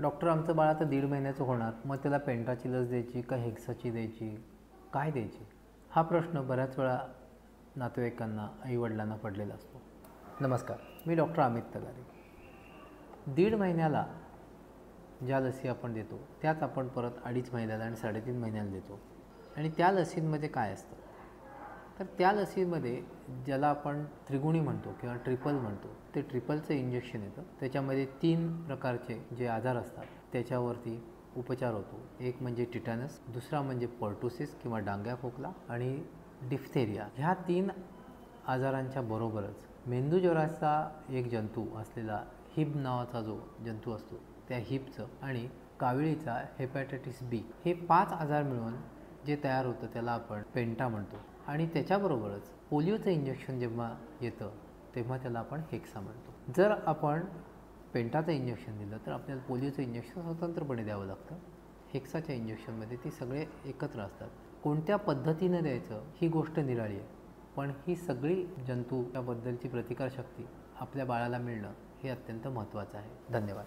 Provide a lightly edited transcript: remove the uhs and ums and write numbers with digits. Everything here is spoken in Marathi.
डॉक्टर आमचं बाळ आता 1.5 महिन्याचं होणार, मग त्याला पेंटाची लस द्यायची का हेक्साची द्यायची, काय द्यायची, हा प्रश्न बऱ्याच वेळा नातेवाईकांना आईवडिलांना पडलेला असतो. नमस्कार, मी डॉक्टर अमित तलारी. 1.5 महिन्याला ज्या लसी आपण देतो त्याच आपण परत 2.5 महिन्याला आणि 3.5 महिन्याला देतो. आणि त्या लसींमध्ये काय असतं, तर त्या लसीमध्ये ज्याला आपण त्रिगुणी म्हणतो किंवा ट्रिपल म्हणतो, ते ट्रिपलचं इंजेक्शन येतं. त्याच्यामध्ये 3 प्रकारचे जे आजार असतात त्याच्यावरती उपचार होतो. एक म्हणजे टिटॅनस, दुसरा म्हणजे पर्टुसिस किंवा डांग्या खोकला आणि डिफ्थेरिया. ह्या 3 आजारांच्या बरोबरच मेंदूज्वराचा एक जंतू असलेला हिब नावाचा जो जंतू असतो त्या हिबचं आणि काविळीचा हेपॅटायटिस बी, हे 5 आजार मिळून जे तयार होतं त्याला आपण पेंटा म्हणतो. आणि त्याच्याबरोबरच पोलिओचं इंजेक्शन जेव्हा येतं तेव्हा त्याला आपण हेक्सा म्हणतो. जर आपण पेंटाचं इंजेक्शन दिलं तर आपल्याला पोलिओचं इंजेक्शन स्वतंत्रपणे द्यावं लागतं. हेक्साच्या इंजेक्शनमध्ये ते सगळे एकत्र असतात. कोणत्या पद्धतीनं द्यायचं ही गोष्ट निराळी आहे, पण ही सगळी जंतू त्याबद्दलची प्रतिकारशक्ती आपल्या बाळाला मिळणं हे अत्यंत महत्त्वाचं आहे. धन्यवाद.